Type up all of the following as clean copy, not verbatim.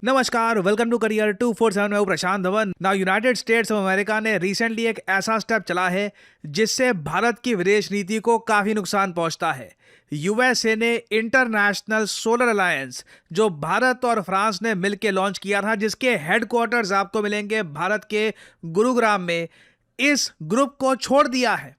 नमस्कार, welcome to career 247 में हूं Prashant Dhawan. Now United States of America ने रिसेंटली एक ऐसा स्टेप चला है जिससे भारत की विदेश नीति को काफी नुकसान पहुंचता है। यूएसए ने इंटरनेशनल सोलर अलायंस जो भारत और फ्रांस ने मिलकर लॉन्च किया था, जिसके हेडक्वार्टर्स आपको मिलेंगे भारत के गुरुग्राम में, इस ग्रुप को छोड़ दिया है।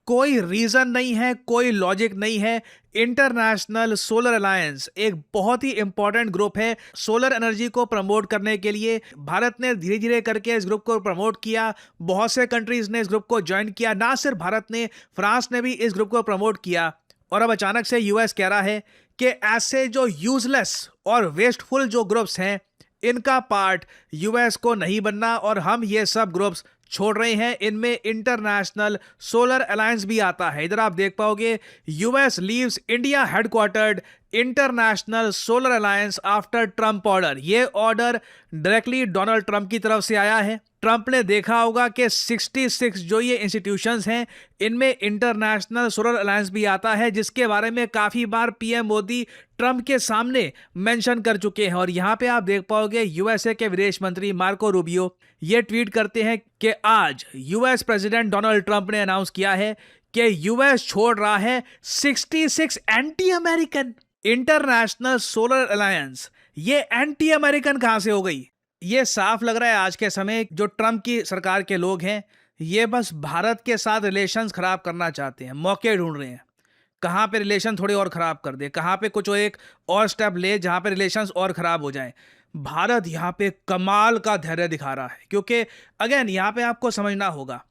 कोई रीजन नहीं है, कोई लॉजिक नहीं है। इंटरनेशनल सोलर अलायंस एक बहुत ही इंपॉर्टेंट ग्रुप है सोलर एनर्जी को प्रमोट करने के लिए। भारत ने धीरे धीरे करके इस ग्रुप को प्रमोट किया, बहुत से कंट्रीज ने इस ग्रुप को ज्वाइन किया। ना सिर्फ भारत ने, फ्रांस ने भी इस ग्रुप को प्रमोट किया। और अब अचानक से यूएस कह रहा है कि ऐसे जो यूजलेस और वेस्टफुल जो ग्रुप्स हैं, इनका पार्ट यूएस को नहीं बनना और हम ये सब ग्रुप्स छोड़ रहे हैं। इनमें इंटरनेशनल सोलर अलायंस भी आता है। इधर आप देख पाओगे, US leaves India headquartered international Solar alliance after Trump order. ये ऑर्डर डायरेक्टली डोनाल्ड ट्रंप की तरफ से आया है। ट्रंप ने देखा होगा कि 66 जो ये इंस्टीट्यूशंस हैं, इनमें इंटरनेशनल सोलर अलायंस भी आता है, जिसके बारे में काफी बार पीएम मोदी ट्रंप के सामने मेंशन कर चुके हैं। और यहां पे आप देख पाओगे, यूएसए के विदेश मंत्री मार्को रूबियो ये ट्वीट करते हैं कि आज यूएस प्रेसिडेंट डोनाल्ड ट्रंप ने अनाउंस किया है कि यूएस छोड़ रहा है 66 anti American international Solar alliance. ये एंटी अमेरिकन कहां से हो गई? ये साफ लग रहा है आज के समय जो ट्रंप की सरकार के लोग हैं, ये बस भारत के साथ रिलेशंस खराब करना चाहते हैं, मौके ढूंढ रहे हैं कहां पे रिलेशन थोड़े और खराब कर दे, कहां पे कुछ एक और स्टेप ले जहां पे रिलेशंस और खराब हो जाएं। भारत यहां पे कमाल का धैर्य दिखा रहा है, क्योंकि अगेन यहां पे आपको समझना होगा,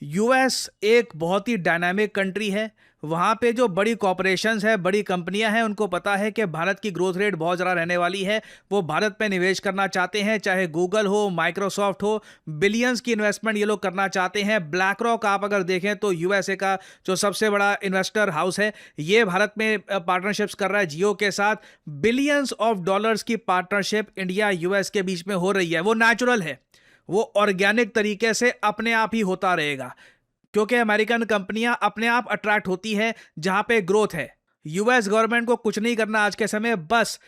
यूएस एक बहुत ही डायनामिक कंट्री है। वहाँ पे जो बड़ी कॉरपोरेशंस है, बड़ी कंपनियां हैं, उनको पता है कि भारत की ग्रोथ रेट बहुत ज़्यादा रहने वाली है। वो भारत पे निवेश करना चाहते हैं, चाहे गूगल हो, माइक्रोसॉफ्ट हो, बिलियंस की इन्वेस्टमेंट ये लोग करना चाहते हैं। ब्लैक रॉक आप अगर देखें तो यूएसए का जो सबसे बड़ा इन्वेस्टर हाउस है, ये भारत में पार्टनरशिप्स कर रहा है जियो के साथ। बिलियंस ऑफ डॉलर्स की पार्टनरशिप इंडिया यूएस के बीच में हो रही है। वो नेचुरल है, वो ऑर्गेनिक तरीके से अपने आप ही होता रहेगा, क्योंकि अमेरिकन कंपनियां अपने आप अट्रैक्ट होती है जहां पे ग्रोथ है। यूएस गवर्नमेंट को कुछ नहीं करना आज के समय, बस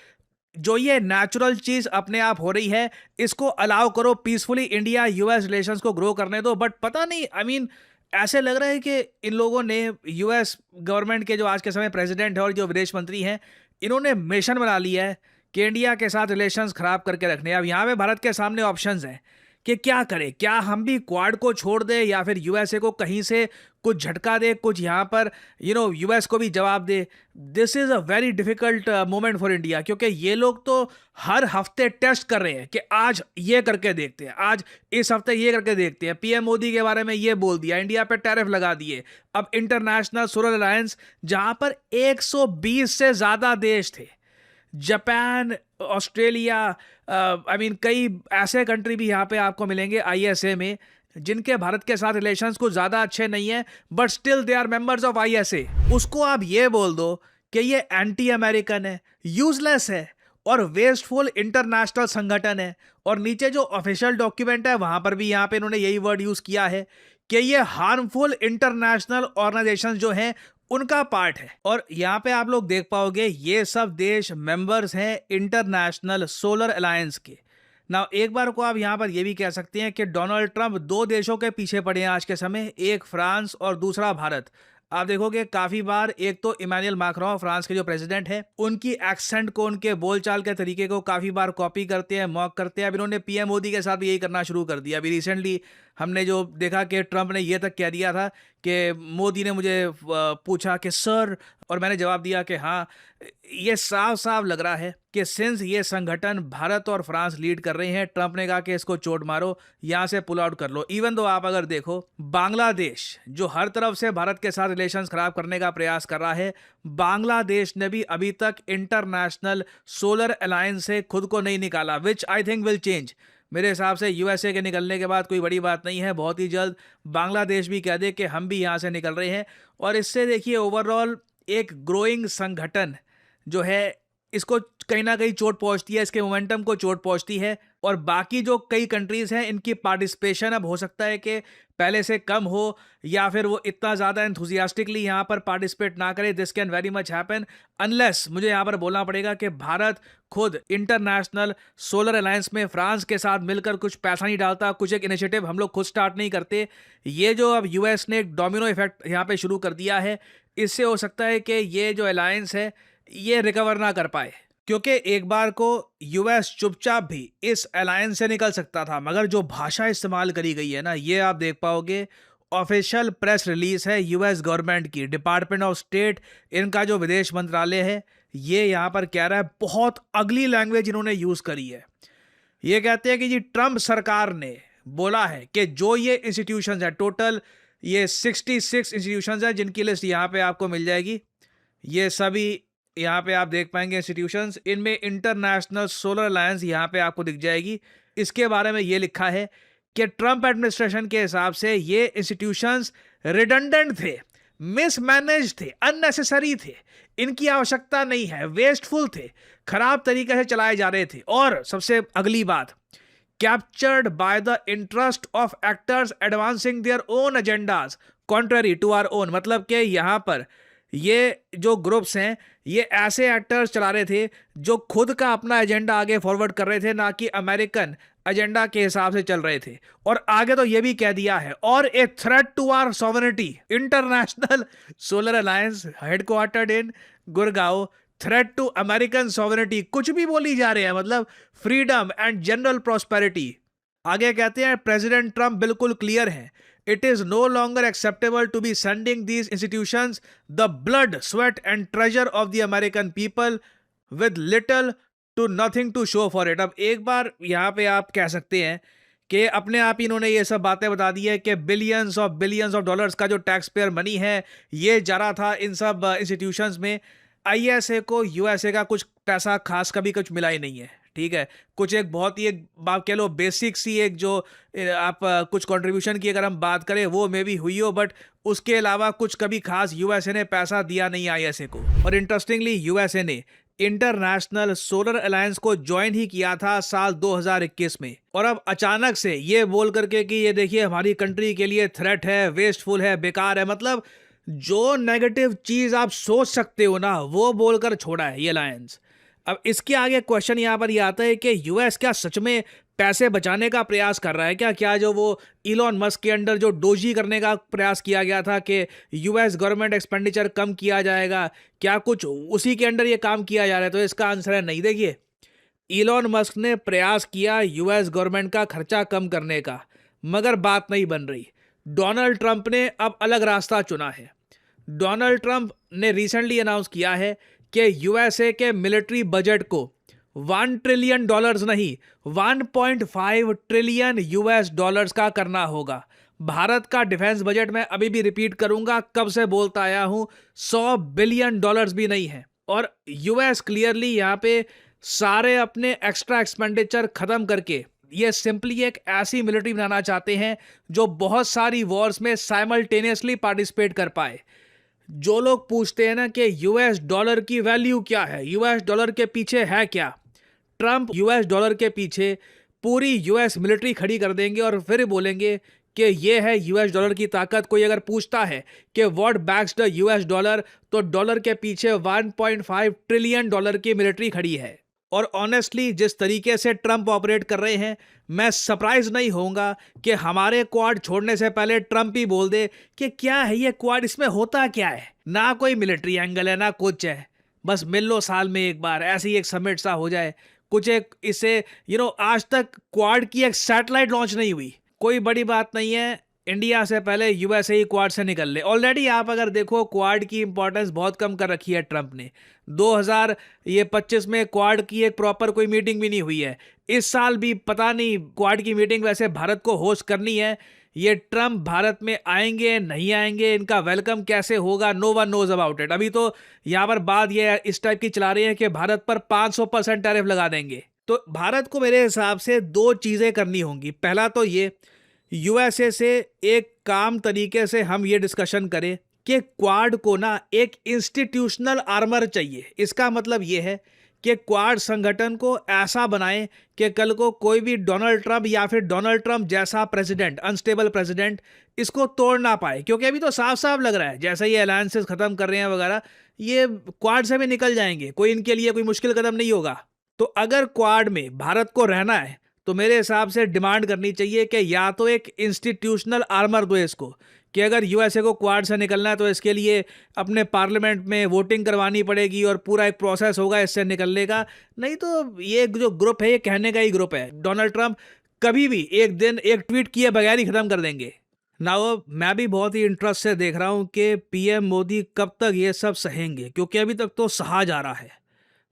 जो ये नेचुरल चीज अपने आप हो रही है, इसको अलाउ करो, पीसफुली इंडिया यूएस रिलेशंस को ग्रो करने दो। बट पता नहीं, आई मीन ऐसे लग रहा है कि इन लोगों ने, यूएस गवर्नमेंट के जो आज के समय प्रेसिडेंट है और जो विदेश मंत्री हैं, इन्होंने मिशन बना लिया है कि इंडिया के साथ रिलेशंस खराब करके रखने। अब यहाँ पे भारत के सामने ऑप्शंस हैं कि क्या करें। क्या हम भी क्वाड को छोड़ दें, या फिर यूएसए को कहीं से कुछ झटका दे, कुछ यहाँ पर यूएस को भी जवाब दे। This is a very difficult moment for India, क्योंकि ये लोग तो हर हफ्ते टेस्ट कर रहे हैं कि आज ये करके देखते हैं, आज इस हफ्ते ये करके देखते हैं। पीएम मोदी के बारे में ये बोल दिया, इंडिया पे टैरिफ लगा दिए। अब इंटरनेशनल सोलर अलायंस, जहां पर 120 से ज्यादा देश थे, जापान, ऑस्ट्रेलिया, आई मीन कई ऐसे कंट्री भी यहाँ पे आपको मिलेंगे आईएसए में, जिनके भारत के साथ रिलेशंस कुछ ज़्यादा अच्छे नहीं है, but still they are members of ISA. उसको आप ये बोल दो कि ये एंटी अमेरिकन है, यूजलेस है और वेस्टफुल इंटरनेशनल संगठन है। और नीचे जो ऑफिशियल डॉक्यूमेंट है, वहां पर भी यहाँ पे इन्होंने यही वर्ड यूज किया है कि ये हार्मफुल इंटरनेशनल ऑर्गेनाइजेशंस जो हैं, उनका पार्ट है। और यहां पे आप लोग देख पाओगे, ये सब देश मेंबर्स हैं इंटरनेशनल सोलर अलायंस के। ना एक बार को आप यहां पर ये भी कह सकते हैं कि डोनाल्ड ट्रंप दो देशों के पीछे पड़े हैं आज के समय, एक फ्रांस और दूसरा भारत। आप देखोगे काफी बार, एक तो इमैनुअल मैक्रोन फ्रांस के जो प्रेसिडेंट है, उनकी एक्सेंट को, उनके बोलचाल के तरीके को काफी बार कॉपी करते हैं, मॉक करते हैं। अब इन्होंने पीएम मोदी के साथ भी यही करना शुरू कर दिया। अभी रिसेंटली हमने जो देखा कि ट्रंप ने ये तक कह दिया था कि मोदी ने मुझे पूछा कि सर, और मैंने जवाब दिया कि हाँ। ये साफ साफ लग रहा है कि सिंस ये संगठन भारत और फ्रांस लीड कर रहे हैं, ट्रंप ने कहा कि इसको चोट मारो, यहां से पुल आउट कर लो। इवन दो आप अगर देखो, बांग्लादेश जो हर तरफ से भारत के साथ रिलेशंस खराब करने का प्रयास कर रहा है, बांग्लादेश ने भी अभी तक इंटरनेशनल सोलर अलायंस से खुद को नहीं निकाला, विच आई थिंक विल चेंज। मेरे हिसाब से यूएसए के निकलने के बाद कोई बड़ी बात नहीं है, बहुत ही जल्द बांग्लादेश भी कह दे कि हम भी यहाँ से निकल रहे हैं। और इससे देखिए, ओवरऑल एक ग्रोइंग संगठन जो है इसको कहीं ना कहीं चोट पहुंचती है, इसके मोमेंटम को चोट पहुंचती है। और बाकी जो कई कंट्रीज हैं इनकी पार्टिसिपेशन अब हो सकता है कि पहले से कम हो, या फिर वो इतना ज़्यादा एंथुजियास्टिकली यहाँ पर पार्टिसिपेट ना करे। This can very much happen unless, मुझे यहाँ पर बोलना पड़ेगा कि भारत खुद इंटरनेशनल सोलर अलायंस में फ्रांस के साथ मिलकर कुछ पैसा नहीं डालता, कुछ एक इनिशिएटिव हम लोग खुद स्टार्ट नहीं करते। ये जो अब यूएस ने एक डोमिनो इफेक्ट यहाँ पे शुरू कर दिया है, इससे हो सकता है कि ये जो अलायंस है ये रिकवर ना कर पाए, क्योंकि एक बार को यूएस चुपचाप भी इस अलायंस से निकल सकता था। मगर जो भाषा इस्तेमाल करी गई है ना, ये आप देख पाओगे ऑफिशियल प्रेस रिलीज है यूएस गवर्नमेंट की, डिपार्टमेंट ऑफ स्टेट, इनका जो विदेश मंत्रालय है, ये यहाँ पर कह रहा है, बहुत अगली लैंग्वेज इन्होंने यूज करी है। ये कहते हैं कि जी ट्रंप सरकार ने बोला है कि जो ये इंस्टीट्यूशंस है, टोटल ये 66 इंस्टीट्यूशंस हैं, जिनकी लिस्ट यहाँ पे आपको मिल जाएगी। ये सभी यहाँ पे आप देख पाएंगे इंस्टीट्यूशंस, इनमें इंटरनेशनल सोलर अलायंस यहाँ पे आपको दिख जाएगी। इसके बारे में ये लिखा है कि ट्रंप एडमिनिस्ट्रेशन के हिसाब से ये इंस्टीट्यूशंस रिडंडेंट थे, मिसमैनेज थे, अननेसेसरी थे, इनकी आवश्यकता नहीं है, वेस्टफुल थे, खराब तरीके से चलाए जा रहे थे। और सबसे अगली बात, captured by the interest of actors advancing their own agendas contrary to our own. मतलब कि यहाँ पर ये जो ग्रुप्स हैं, ये ऐसे एक्टर्स चला रहे थे जो खुद का अपना एजेंडा आगे फॉरवर्ड कर रहे थे, ना कि अमेरिकन एजेंडा के हिसाब से चल रहे थे। और आगे तो ये भी कह दिया है, और a threat to our sovereignty, International Solar Alliance headquartered in Gurgaon, threat to American sovereignty, कुछ भी बोली जा रहे हैं, मतलब फ्रीडम एंड जनरल प्रॉस्पेरिटी। आगे कहते हैं प्रेसिडेंट ट्रंप बिल्कुल क्लियर है, it is no longer acceptable to be sending these institutions the blood, sweat and treasure of the American people with little to nothing to show for it। अब एक बार यहाँ पे आप कह सकते हैं कि अपने आप ही इन्होंने ये सब बातें बता दी है कि बिलियंस ऑफ डॉलर्स का जो टैक्स पेयर मनी है ये जा रहा था इन सब इंस्टीट्यूशंस में। आईएसए को यूएसए का कुछ पैसा खास कभी कुछ मिला ही नहीं है, ठीक है। कुछ एक बहुत ही एक आप कह लो बेसिक सी एक जो आप कुछ कंट्रीब्यूशन की अगर हम बात करें वो मे भी हुई हो, बट उसके अलावा कुछ कभी खास यूएसए ने पैसा दिया नहीं आईएसए को। और इंटरेस्टिंगली यूएसए ने इंटरनेशनल सोलर अलायंस को ज्वाइन ही किया था साल 2021 में। और अब अचानक से ये बोल करके कि ये देखिए हमारी कंट्री के लिए थ्रेट है, वेस्टफुल है, बेकार है, मतलब जो नेगेटिव चीज आप सोच सकते हो ना वो बोलकर छोड़ा है ये अलायंस। अब इसके आगे क्वेश्चन यहाँ पर ये आता है कि यूएस क्या सच में पैसे बचाने का प्रयास कर रहा है क्या? क्या जो वो इलॉन मस्क के अंडर जो डोजी करने का प्रयास किया गया था कि यूएस गवर्नमेंट एक्सपेंडिचर कम किया जाएगा, क्या कुछ उसी के अंडर ये काम किया जा रहा है? तो इसका आंसर है नहीं। देखिए, इलॉन मस्क ने प्रयास किया यूएस गवर्नमेंट का खर्चा कम करने का, मगर बात नहीं बन रही। डोनाल्ड ट्रंप ने अब अलग रास्ता चुना है। डोनाल्ड ट्रंप ने रिसेंटली अनाउंस किया है कि यूएसए के मिलिट्री बजट को $1 ट्रिलियन नहीं 1.5 ट्रिलियन यूएस डॉलर्स का करना होगा। भारत का डिफेंस बजट मैं अभी भी रिपीट करूंगा, कब से बोलता आया हूं, $100 बिलियन भी नहीं है। और यूएस क्लियरली यहाँ पे सारे अपने एक्स्ट्रा एक्सपेंडिचर खत्म करके ये सिंपली एक ऐसी मिलिट्री बनाना चाहते हैं जो बहुत सारी वॉर्स में साइमल्टेनियसली पार्टिसिपेट कर पाए। जो लोग पूछते हैं ना कि यूएस डॉलर की वैल्यू क्या है, यूएस डॉलर के पीछे है क्या, ट्रंप यूएस डॉलर के पीछे पूरी यूएस मिलिट्री खड़ी कर देंगे और फिर बोलेंगे कि ये है यूएस डॉलर की ताकत। कोई अगर पूछता है कि what backs the US dollar, तो डॉलर के पीछे 1.5 ट्रिलियन डॉलर की मिलिट्री खड़ी है। और ऑनेस्टली जिस तरीके से ट्रंप ऑपरेट कर रहे हैं, मैं सरप्राइज नहीं होऊंगा कि हमारे क्वाड छोड़ने से पहले ट्रंप ही बोल दे कि क्या है ये क्वाड, इसमें होता क्या है, ना कोई मिलिट्री एंगल है ना कुछ है, बस मिल लो साल में एक बार, ऐसे ही एक समिट सा हो जाए कुछ एक। इसे आज तक क्वाड की एक सैटेलाइट लॉन्च नहीं हुई, कोई बड़ी बात नहीं है, इंडिया से पहले यूएसए ही क्वाड से निकल ले। ऑलरेडी आप अगर देखो क्वाड की इंपॉर्टेंस बहुत कम कर रखी है ट्रंप ने। 2025 में क्वाड की एक प्रॉपर कोई मीटिंग भी नहीं हुई है। इस साल भी पता नहीं क्वाड की मीटिंग वैसे भारत को होस्ट करनी है, ये ट्रंप भारत में आएंगे नहीं आएंगे, इनका वेलकम कैसे होगा, no one knows about it. अभी तो यहाँ पर बात ये इस टाइप की चला रही है कि भारत पर 500% टैरिफ लगा देंगे। तो भारत को मेरे हिसाब से दो चीजें करनी होंगी। पहला तो ये, यूएसए से एक काम तरीके से हम ये डिस्कशन करें कि क्वाड को ना एक इंस्टीट्यूशनल आर्मर चाहिए। इसका मतलब ये है कि क्वाड संगठन को ऐसा बनाएं कि कल को कोई भी डोनाल्ड ट्रंप या फिर डोनाल्ड ट्रंप जैसा प्रेसिडेंट, अनस्टेबल प्रेसिडेंट, इसको तोड़ ना पाए। क्योंकि अभी तो साफ साफ लग रहा है जैसे ये अलायंसेस खत्म कर रहे हैं वगैरह, ये क्वाड से भी निकल जाएंगे, कोई इनके लिए कोई मुश्किल कदम नहीं होगा। तो अगर क्वाड में भारत को रहना है तो मेरे हिसाब से डिमांड करनी चाहिए कि या तो एक इंस्टीट्यूशनल आर्मर दो इसको, कि अगर यूएसए को क्वाड से निकलना है तो इसके लिए अपने पार्लियामेंट में वोटिंग करवानी पड़ेगी और पूरा एक प्रोसेस होगा इससे निकलने का। नहीं तो ये जो ग्रुप है ये कहने का ही ग्रुप है। डोनाल्ड ट्रंप कभी भी एक दिन एक ट्वीट किए बगैर ही खत्म कर देंगे। ना मैं भी बहुत ही इंटरेस्ट से देख रहा हूं कि पीएम मोदी कब तक ये सब सहेंगे, क्योंकि अभी तक तो सहा जा रहा है।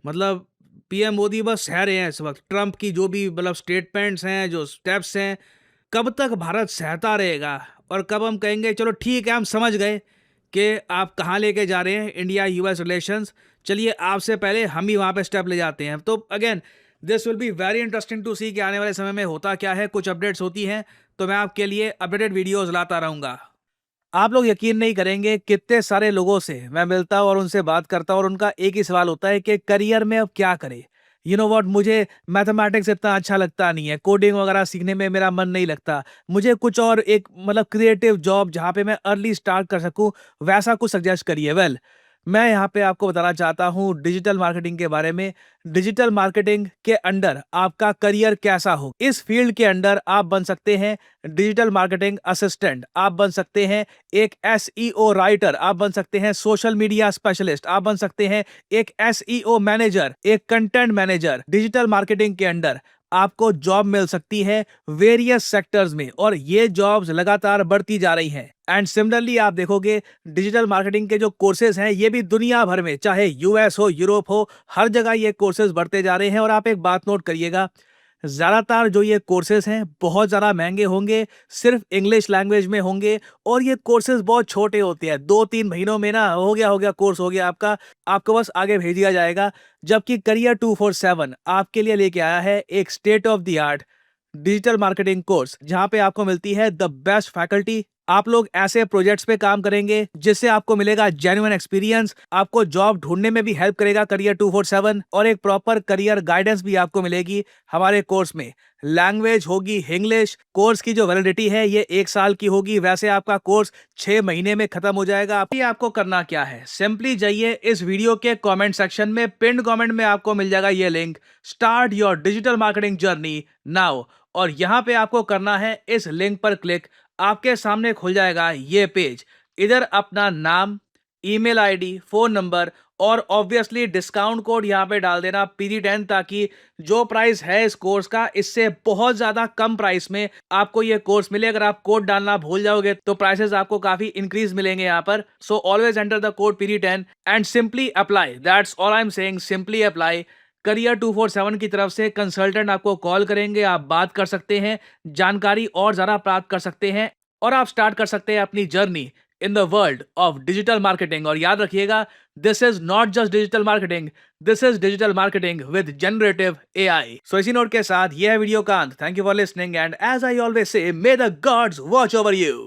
मतलब पीएम मोदी बस सह रहे हैं इस वक्त। ट्रंप की जो भी मतलब स्टेटमेंट्स हैं, जो स्टेप्स हैं, कब तक भारत सहता रहेगा और कब हम कहेंगे चलो ठीक है हम समझ गए कि आप कहाँ लेके जा रहे हैं इंडिया यूएस रिलेशंस, चलिए आपसे पहले हम ही वहाँ पे स्टेप ले जाते हैं। तो again this will be very interesting to see कि आने वाले समय में होता क्या है। कुछ अपडेट्स होती हैं तो मैं आपके लिए अपडेटेड वीडियोस लाता रहूँगा। आप लोग यकीन नहीं करेंगे कितने सारे लोगों से मैं मिलता हूँ और उनसे बात करता हूँ और उनका एक ही सवाल होता है कि करियर में अब क्या करें। यू नो व्हाट, मुझे मैथमेटिक्स इतना अच्छा लगता नहीं है, कोडिंग वगैरह सीखने में मेरा मन नहीं लगता, मुझे कुछ और एक मतलब क्रिएटिव जॉब जहाँ पे मैं अर्ली स्टार्ट कर सकूँ वैसा कुछ सजेस्ट करिए। वेल, मैं यहाँ पे आपको बताना चाहता हूँ डिजिटल मार्केटिंग के बारे में। डिजिटल मार्केटिंग के अंडर आपका करियर कैसा हो, इस फील्ड के अंडर आप बन सकते हैं डिजिटल मार्केटिंग असिस्टेंट, आप बन सकते हैं एक एसईओ राइटर, आप बन सकते हैं सोशल मीडिया स्पेशलिस्ट, आप बन सकते हैं एक एसईओ मैनेजर, एक कंटेंट मैनेजर। डिजिटल मार्केटिंग के अंडर आपको जॉब मिल सकती है वेरियस सेक्टर्स में और ये जॉब्स लगातार बढ़ती जा रही हैं। एंड सिमिलरली आप देखोगे डिजिटल मार्केटिंग के जो कोर्सेज हैं ये भी दुनिया भर में, चाहे यूएस हो, यूरोप हो, हर जगह ये कोर्सेज बढ़ते जा रहे हैं। और आप एक बात नोट करिएगा, ज़्यादातर जो ये कोर्सेज हैं बहुत ज़्यादा महंगे होंगे, सिर्फ इंग्लिश लैंग्वेज में होंगे और ये कोर्सेज बहुत छोटे होते हैं। 2-3 महीनों में ना हो गया कोर्स हो गया आपका, आपको बस आगे भेज दिया जाएगा। जबकि करियर 247 आपके लिए लेके आया है एक state of the art digital marketing course, जहां पे आपको मिलती है द बेस्ट फैकल्टी। आप लोग ऐसे प्रोजेक्ट्स पे काम करेंगे जिससे आपको मिलेगा जेन्युइन एक्सपीरियंस, आपको जॉब ढूंढने में भी हेल्प करेगा करियर 247 और एक प्रॉपर करियर गाइडेंस भी आपको मिलेगी हमारे कोर्स में। लैंग्वेज होगी इंग्लिश, कोर्स की जो वैलिडिटी है ये 1 साल की होगी, वैसे आपका कोर्स 6 महीने में खत्म हो जाएगा। अभी आपको करना क्या है, सिंपली जाइए इस वीडियो के कमेंट सेक्शन में, पिन कमेंट में आपको मिल जाएगा ये link, start your digital marketing journey now. और यहाँ पे आपको करना है इस लिंक पर क्लिक, आपके सामने खुल जाएगा ये पेज। इधर अपना नाम, ईमेल आईडी, फोन नंबर और ऑब्वियसली डिस्काउंट कोड यहाँ पे डाल देना PD10, ताकि जो प्राइस है इस कोर्स का इससे बहुत ज्यादा कम प्राइस में आपको ये कोर्स मिले। अगर आप कोड डालना भूल जाओगे तो प्राइसेस आपको काफी इंक्रीज मिलेंगे यहाँ पर। So always enter the code PD10 and simply apply, that's all I am saying, simply apply. Career 247 की तरफ से कंसल्टेंट आपको कॉल करेंगे, आप बात कर सकते हैं, जानकारी और ज़्यादा प्राप्त कर सकते हैं और आप स्टार्ट कर सकते हैं अपनी journey in the world of digital marketing. और याद रखिएगा, this is not just digital marketing, this is digital marketing with generative AI। So इसी नोट के साथ यह वीडियो का अंत। Thank you for listening and as I always say, may the gods watch over you.